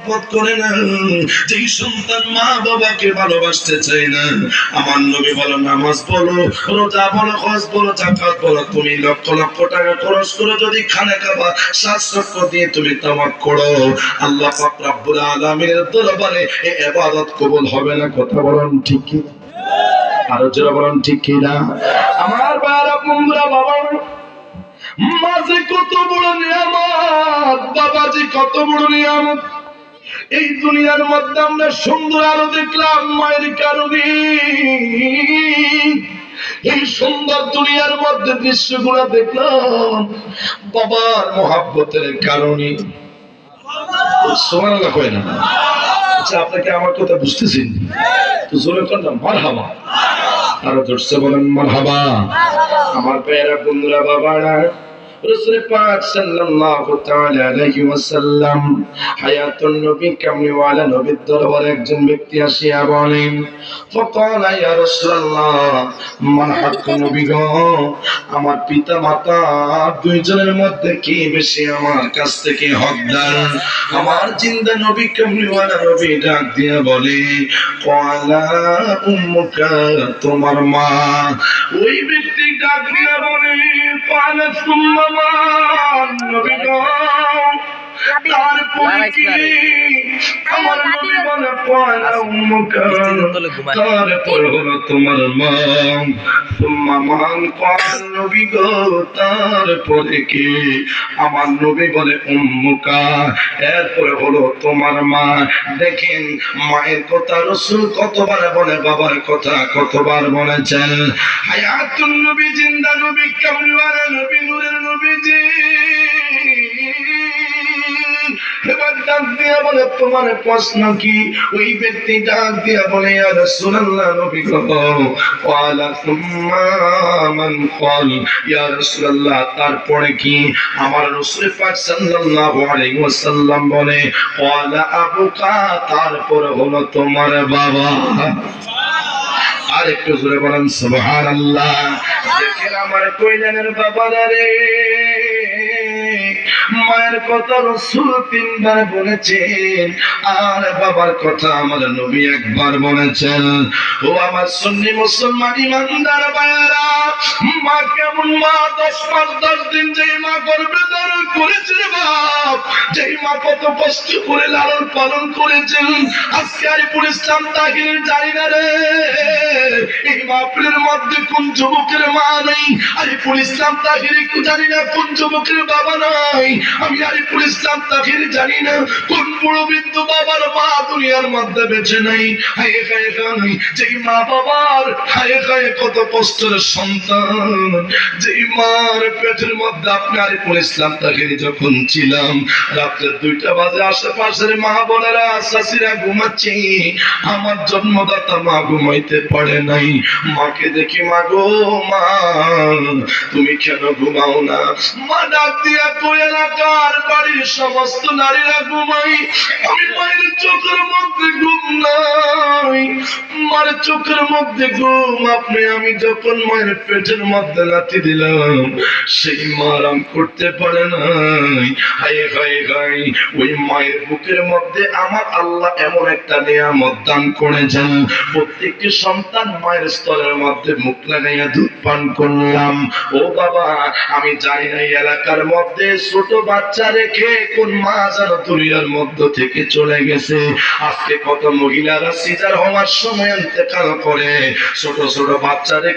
মহব্বত করে না, যেই সন্তান মা বাবাকে ভালোবাসতে চায় না, আমার নবী বলো নামাজ বলো, রোজা বলো, হজ বলো, যাকাত বলো, তুমি লক্ষ লক্ষ টাকা খরচ করে যদি খানা খাবা, 7 লক্ষ দিয়ে তুমি তাওয়াক্কুল করো, আল্লাহ পাক রব্বুল আলামিনের দরবারে এই ইবাদত কবুল হবে না। কথা বলেন ঠিক কি? আরো জোরে বলেন ঠিক কি না? আমার বাবা বন্ধুরা, বাবা মাঝে কত বড় নিয়ামত, বাবাজি কত বড় নিয়ামত। এই দুনিয়ার মধ্যে আমরা সুন্দর আলো দেখলাম মায়ের কারণে, এই সুন্দর দুনিয়ার মধ্যে দৃশ্যগুলো দেখলাম বাবার মহব্বতের কারণে। সুবহানাল্লাহ কয় না? আচ্ছা, আপনাকে আমার কথা বুঝতেছেন তো জোরে কোন না মারহাবা, আরো জোরসে বলেন মারহাবা। আমার প্রিয় বন্ধুরা, বাবারা, রাসূল পাক সাল্লাল্লাহু তাআলা আলাইহি ওয়াসাল্লাম হায়াতুন নবী কামলিওয়ালা নবীর দরবারে একজন ব্যক্তি আসিয়া বলেন, ফাকালা ইয়া রাসূলুল্লাহ, মান হাক্কু নবী গো, আমার পিতা মাতা দুইজনের মধ্যে কে বেশি আমার কাছ থেকে হকদার? আমার জিন্দা নবী কামলিওয়ালা নবী ডাক দিয়া বলে, ক্বালা উম্মুকা, তোমার মা। ওই ব্যক্তি ডাক দিয়া বলে, ক্বালা সুম্মা মান, নবী গো, তারপরে কি? আমার নবী বলে, ক্বালা উম্মুকা, তারপরে হলো তোমার মা। সুম্মা মান, ক্বালা নবী গো, তারপরে কি? আমার নবী বলে উম্মুকা, এরপরে হলো তোমার মা। দেখেন মায়ের কথা রাসূল কতবার বলে, বাবার কথা কতবার বলেছেন। হায়াতুন নবী, জিন্দা নবী, কামলিওয়ালা নবী, নূরের নবীজি এবার ডাক দিয়া বলে, তোমার প্রশ্ন কি? ওই ব্যক্তি ডাক দিয়া বলে, ইয়া রাসূলুল্লাহ, নবী গো, ক্বালা সুম্মা মান, ক্বাল, ইয়া রাসূলুল্লাহ, তারপরে কি? আমার রাসূল পাক সাল্লাল্লাহু আলাইহি ওয়াসাল্লাম বলে, ক্বালা আবুকা, তারপরে হলো তোমার বাবা। আর একটু জোরে বলেন সুবহানাল্লাহ। দেখেন আমার কইলানের বাবারা রে, মায়ের কথা রাসূল 3 বার বলেছেন, আর বাবার কথা আমার নবী 1 বার বলেছেন। ও আমার সুন্নি মুসলমান ইমানদার ভাইরা, মা কেমন মা? 10 মাস 10 দিন যেই মা গর্ভে ধারণ করেছে বাপ, যেই মা কত কষ্ট করে লালন পালন করেছেন, আজকে আরিফুল ইসলাম তাহির জানি না রে, এই মাহফিলের মধ্যে কোন যুবকের মা নেই? আরিফুল ইসলাম তাহির জানি না কোন যুবকের বাবা নাই? আমি আরিফুল ইসলাম তাহির জানি না কোন বড় বিন্দু বাবার মা দুনিয়ার মধ্যে বেঁচে নাই। হায় হায় হায়, যেই মা বাবার হায় হায় কত কষ্টের সন্তান, যেই মার পেটের মধ্যে আপনি আরিফুল ইসলাম তাহির যখন ছিলাম, রাত্রে 2টা বাজে আশেপাশের মা বোনেরা চাচিরা ঘুমাচ্ছে, আমার জন্মদাতা মা ঘুমাইতে পারে নাই। মাকে দেখি, মা গো মা, তুমি কেন ঘুমাও না? মা ডাক দিয়া কই, এলাকার বাড়ির সমস্ত নারীরা ঘুমাই, আমি মায়ের চোখের মধ্যে ঘুম নাই, মার চোখের মধ্যে ঘুম। আপনি আমি যখন মায়ের পেটের মধ্যে লাথি দিলাম, সেই মা আরাম করতে পারে নাই। হায় হায় হায়, ওই মায়ের বুকের মধ্যে আমার আল্লাহ এমন একটা নিয়ামত দান করেছেন, প্রত্যেকটি সন্তান মায়ের স্তরের মধ্যে মুখ লাগাইয়া দুধ পান করলাম। ও বাবা, আমি জানি না এই এলাকার মধ্যে ছোট বাচ্চা রেখে কোন মা যেন দুনিয়ার মধ্য থেকে চলে গেছে। আজকে কত মহিলারা সিজার হওয়ার সময় ইন্তেকাল করে, ছোট ছোট বাচ্চা রেখে